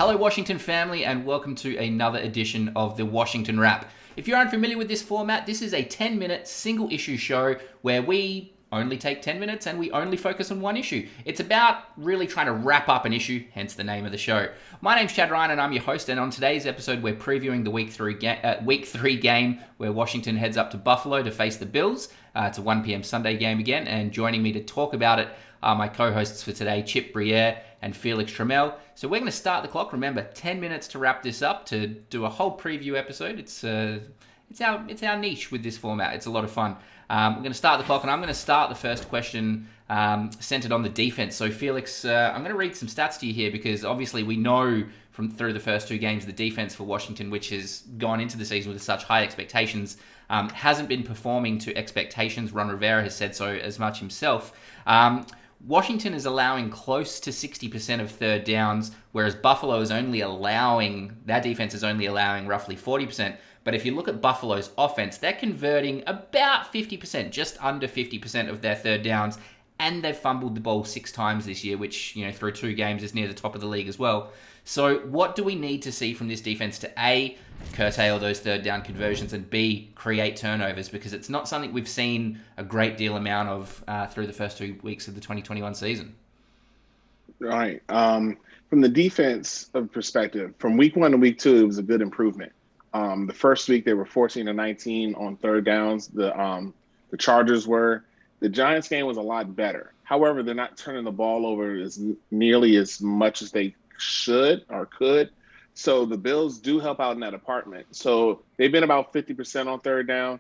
Hello, Washington family, and welcome to another edition of the Washington Wrap. If you're unfamiliar with this format, this is a 10-minute single-issue show where we only take 10 minutes and we only focus on one issue. It's about really trying to wrap up an issue, hence the name of the show. My name's Chad Ryan and I'm your host, and on today's episode we're previewing the Week 3 game where Washington heads up to Buffalo to face the Bills. It's a 1 p.m. Sunday game again, and joining me to talk about it are my co-hosts for today, Chip Brierre and Felix Trammell. So we're going to start the clock. Remember, 10 minutes to wrap this up, to do a whole preview episode. It's our niche with this format. It's a lot of fun. We're going to start the clock, and I'm going to start the first question centered on the defense. So Felix, I'm going to read some stats to you here because obviously we know from through the first two games the defense for Washington, which has gone into the season with such high expectations, hasn't been performing to expectations. Ron Rivera has said so as much himself. Washington is allowing close to 60% of third downs, whereas Buffalo is only allowing, their defense is only allowing roughly 40%. But if you look at Buffalo's offense, they're converting about 50%, just under 50% of their third downs, and they've fumbled the ball 6 times this year, which, through 2 games is near the top of the league as well. So what do we need to see from this defense to A, curtail those third down conversions, and B, create turnovers? Because it's not something we've seen a great deal amount of through the first 2 weeks of the 2021 season. Right. From the defense perspective, from week 1 to week 2, it was a good improvement. The first week they were 14-19 on third downs. The Chargers were. The Giants game was a lot better. However, they're not turning the ball over nearly as much as they should or could. So the Bills do help out in that department. So they've been about 50% on third down.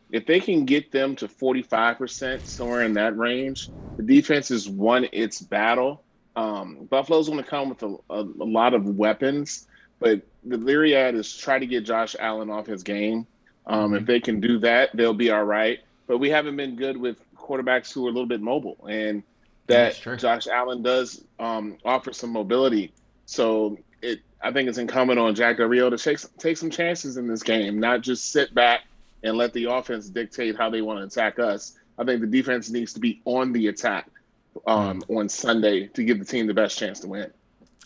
If they can get them to 45%, somewhere in that range, the defense has won its battle. Buffalo's going to come with a lot of weapons, but the Lyriad is try to get Josh Allen off his game. If they can do that, they'll be all right. But we haven't been good with quarterbacks who are a little bit mobile, and that Josh Allen does offer some mobility. So I think it's incumbent on Jack Del Rio to take some chances in this game, not just sit back and let the offense dictate how they want to attack us. I think the defense needs to be on the attack on Sunday to give the team the best chance to win.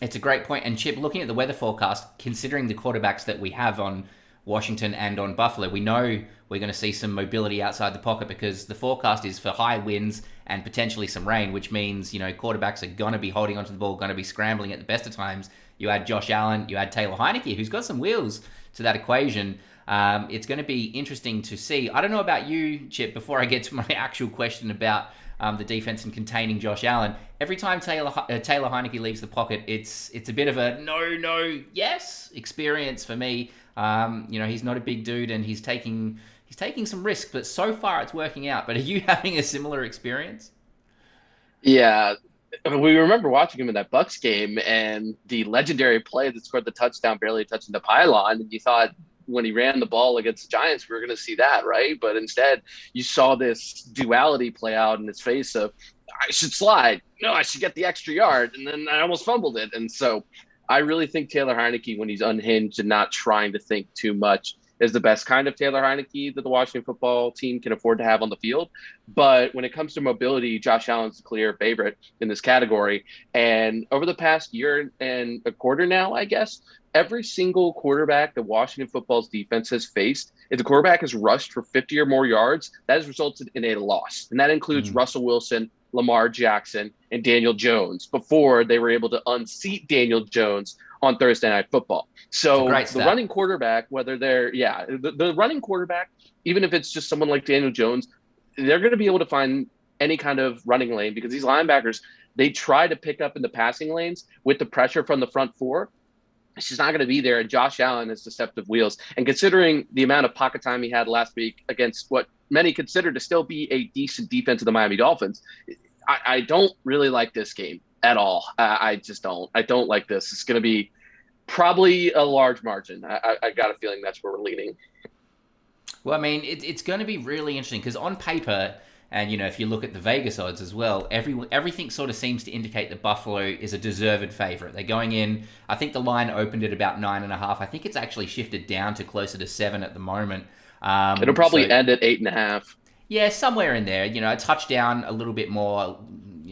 It's a great point. And Chip, looking at the weather forecast, considering the quarterbacks that we have on Washington and on Buffalo, we know we're going to see some mobility outside the pocket because the forecast is for high winds and potentially some rain, which means, quarterbacks are going to be holding onto the ball, going to be scrambling at the best of times. You add Josh Allen, you add Taylor Heinicke, who's got some wheels to that equation. It's going to be interesting to see. I don't know about you, Chip, before I get to my actual question about the defense and containing Josh Allen. Every time Taylor Heinicke leaves the pocket, it's a bit of a no, yes experience for me. He's not a big dude and he's taking some risk, but so far it's working out. But are you having a similar experience? Yeah. We remember watching him in that Bucs game and the legendary play that scored the touchdown, barely touching the pylon. And you thought when he ran the ball against the Giants, we were going to see that, right? But instead, you saw this duality play out in his face of, I should slide. No, I should get the extra yard. And then I almost fumbled it. And so I really think Taylor Heinicke, when he's unhinged and not trying to think too much, is the best kind of Taylor Heinicke that the Washington football team can afford to have on the field. But when it comes to mobility, Josh Allen's the clear favorite in this category. And over the past year and a quarter now, I guess, every single quarterback that Washington football's defense has faced, if the quarterback has rushed for 50 or more yards, that has resulted in a loss. And that includes Russell Wilson, Lamar Jackson, and Daniel Jones before they were able to unseat Daniel Jones on Thursday Night Football. So the running quarterback, the running quarterback, even if it's just someone like Daniel Jones, they're going to be able to find any kind of running lane because these linebackers, they try to pick up in the passing lanes with the pressure from the front four. It's just not going to be there. And Josh Allen has deceptive wheels. And considering the amount of pocket time he had last week against what many consider to still be a decent defense of the Miami Dolphins, I don't really like this game at all. I just don't. I don't like this. It's going to be probably a large margin. I got a feeling that's where we're leaning. Well, I mean, it's going to be really interesting because on paper, and if you look at the Vegas odds as well, everything sort of seems to indicate that Buffalo is a deserved favorite. They're going in. I think the line opened at about 9.5. I think it's actually shifted down to closer to 7 at the moment. It'll probably end at 8.5. Yeah, somewhere in there. A touchdown, a little bit more.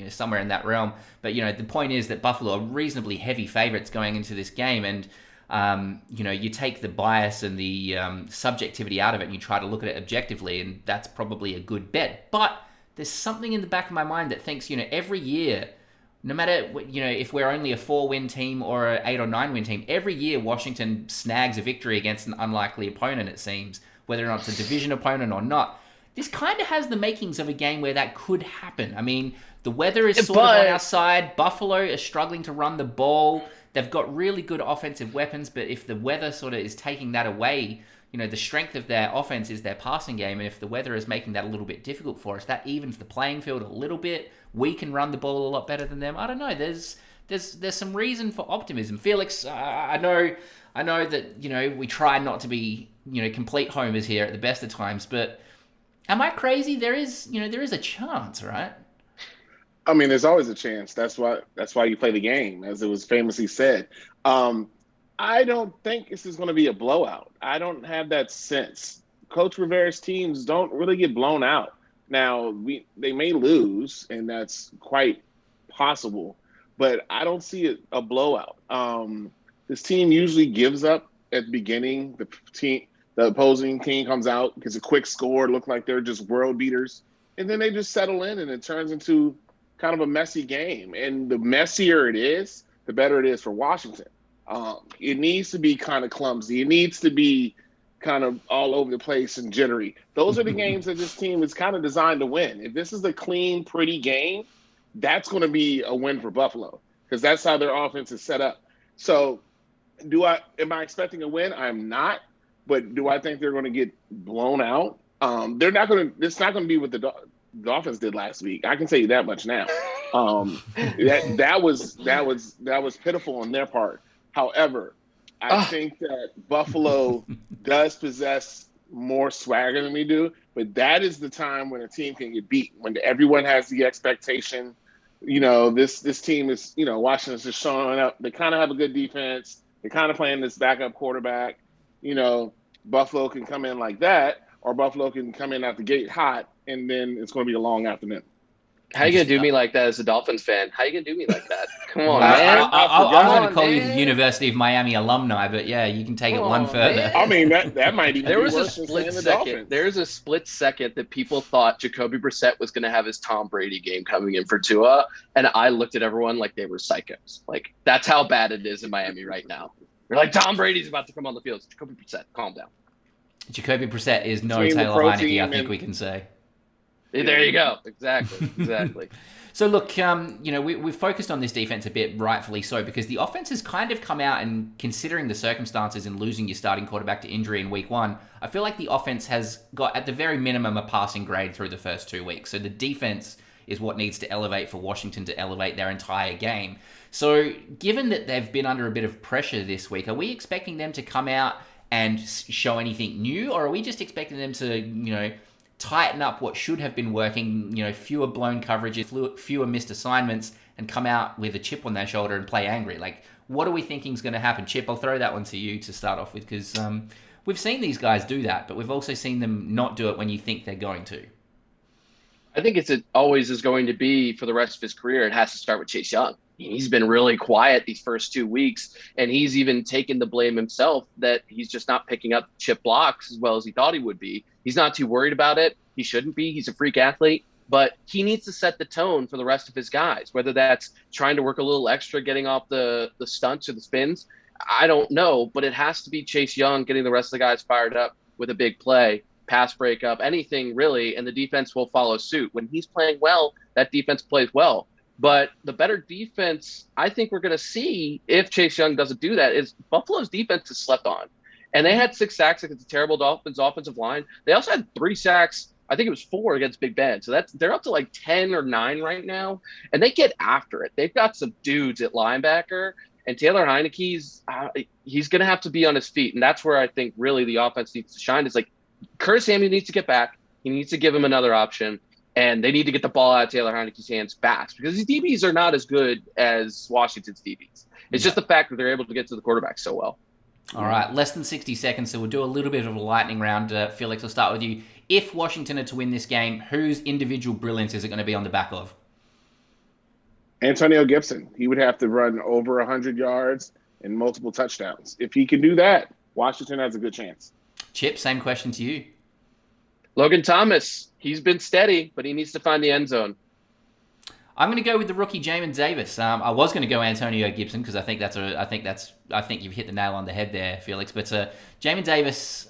somewhere in that realm. But the point is that Buffalo are reasonably heavy favorites going into this game, and you take the bias and the subjectivity out of it, and you try to look at it objectively, and that's probably a good bet. But there's something in the back of my mind that thinks, every year, no matter, if we're only a 4-win team or an 8 or 9-win team, every year Washington snags a victory against an unlikely opponent, it seems, whether or not it's a division opponent or not. This kind of has the makings of a game where that could happen. I mean, the weather is sort of on our side. Buffalo is struggling to run the ball. They've got really good offensive weapons, but if the weather sort of is taking that away, the strength of their offense is their passing game, and if the weather is making that a little bit difficult for us, that evens the playing field a little bit. We can run the ball a lot better than them. I don't know. There's some reason for optimism. Felix, I know that we try not to be complete homers here at the best of times, but am I crazy? There is a chance, right? I mean, there's always a chance. That's why you play the game, as it was famously said. I don't think this is going to be a blowout. I don't have that sense. Coach Rivera's teams don't really get blown out. Now, they may lose, and that's quite possible, but I don't see a blowout. This team usually gives up at the beginning. The opposing team comes out, gets a quick score, look like they're just world beaters, and then they just settle in, and it turns into kind of a messy game. And the messier it is, the better it is for Washington. It needs to be kind of clumsy. It needs to be kind of all over the place and jittery. Those are the games that this team is kind of designed to win. If this is a clean, pretty game, that's going to be a win for Buffalo, because that's how their offense is set up. So am I expecting a win? I'm not. But do I think they're going to get blown out? They're not going to. It's not going to be what the Dolphins did last week. I can tell you that much now. That was pitiful on their part. However, I think that Buffalo does possess more swagger than we do. But that is the time when a team can get beat, when everyone has the expectation. This team is, Washington's just showing up. They kind of have a good defense. They're kind of playing this backup quarterback. Buffalo can come in like that, or Buffalo can come in out the gate hot, and then it's going to be a long afternoon. How you going to do me like that as a Dolphins fan? How you going to do me like that? Come on, man. man. I was going to call you the University of Miami alumni, but yeah, you can take it one further. Man. I mean, that might even there be was worse a than split saying the second. Dolphins. There's a split second that people thought Jacoby Brissett was going to have his Tom Brady game coming in for Tua, and I looked at everyone like they were psychos. Like, that's how bad it is in Miami right now. They're like, Tom Brady's about to come on the field. Jacoby Brissett, calm down. Jacoby Brissett is no Taylor Heineke, I think we can say. There you go. Exactly. So look, we've focused on this defense a bit, rightfully so, because the offense has kind of come out, and considering the circumstances and losing your starting quarterback to injury in week 1, I feel like the offense has got, at the very minimum, a passing grade through the first 2 weeks. So the defense is what needs to elevate for Washington to elevate their entire game. So given that they've been under a bit of pressure this week, are we expecting them to come out and show anything new, or are we just expecting them to, tighten up what should have been working, fewer blown coverages, fewer missed assignments, and come out with a chip on their shoulder and play angry? Like, what are we thinking is going to happen? Chip, I'll throw that one to you to start off with, because we've seen these guys do that, but we've also seen them not do it when you think they're going to. I think it always is going to be, for the rest of his career, it has to start with Chase Young. He's been really quiet these first 2 weeks, and he's even taken the blame himself that he's just not picking up chip blocks as well as he thought he would be. He's not too worried about it. He shouldn't be. He's a freak athlete, but he needs to set the tone for the rest of his guys, whether that's trying to work a little extra, getting off the stunts or the spins. I don't know, but it has to be Chase Young getting the rest of the guys fired up with a big play, pass breakup, anything really, and the defense will follow suit. When he's playing well, that defense plays well. But the better defense I think we're going to see, if Chase Young doesn't do that, is Buffalo's defense is slept on. And they had 6 sacks against a terrible Dolphins offensive line. They also had 3 sacks. I think it was 4 against Big Ben. So they're up to like 10 or 9 right now. And they get after it. They've got some dudes at linebacker. And Taylor Heineke's, he's going to have to be on his feet. And that's where I think really the offense needs to shine. Is like Curtis Samuel needs to get back. He needs to give him another option. And they need to get the ball out of Taylor Heineke's hands fast, because these DBs are not as good as Washington's DBs. It's just the fact that they're able to get to the quarterback so well. All right, less than 60 seconds, so we'll do a little bit of a lightning round. Felix, I'll start with you. If Washington are to win this game, whose individual brilliance is it going to be on the back of? Antonio Gibson. He would have to run over 100 yards and multiple touchdowns. If he can do that, Washington has a good chance. Chip, same question to you. Logan Thomas. He's been steady, but he needs to find the end zone. I'm going to go with the rookie Jamin Davis. I was going to go Antonio Gibson because I think you've hit the nail on the head there, Felix. But Jamin Davis,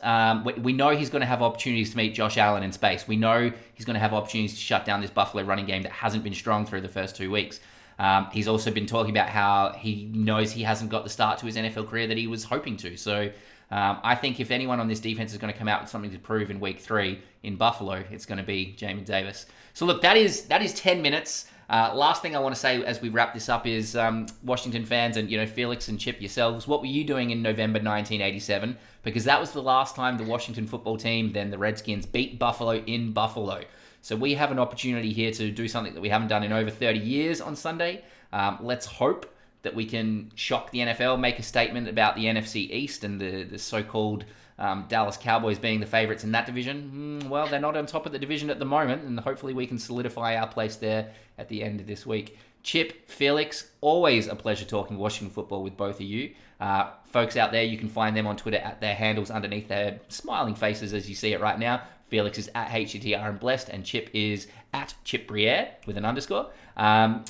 we know he's going to have opportunities to meet Josh Allen in space. We know he's going to have opportunities to shut down this Buffalo running game that hasn't been strong through the first 2 weeks. He's also been talking about how he knows he hasn't got the start to his NFL career that he was hoping to. So I think if anyone on this defense is going to come out with something to prove in week 3 in Buffalo, it's going to be Jamin Davis. So look, that is 10 minutes. Last thing I want to say as we wrap this up is Washington fans and Felix and Chip yourselves, what were you doing in November 1987? Because that was the last time the Washington football team, then the Redskins, beat Buffalo in Buffalo. So we have an opportunity here to do something that we haven't done in over 30 years on Sunday. Let's hope that we can shock the NFL, make a statement about the NFC East and the so-called Dallas Cowboys being the favorites in that division. Well, they're not on top of the division at the moment, and hopefully we can solidify our place there at the end of this week. Chip, Felix, always a pleasure talking Washington football with both of you. Folks out there, you can find them on Twitter at their handles underneath their smiling faces as you see it right now. Felix is at HTTR and Blessed, and Chip is at Chip Brierre with an underscore.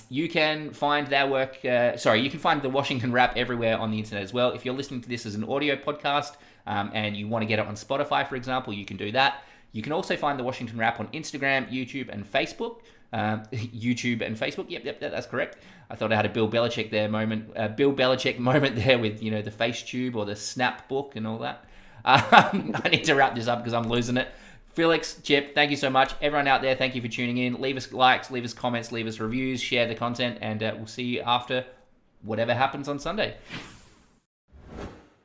You can find their work, you can find the Washington Wrap everywhere on the internet as well. If you're listening to this as an audio podcast and you want to get it on Spotify, for example, you can do that. You can also find the Washington Wrap on Instagram, YouTube, and Facebook. Yep, that's correct. I thought I had a Bill Belichick moment there with the face tube or the snap book and all that. I need to wrap this up because I'm losing it. Felix, Chip, thank you so much. Everyone out there, thank you for tuning in. Leave us likes, leave us comments, leave us reviews, share the content, and we'll see you after whatever happens on Sunday.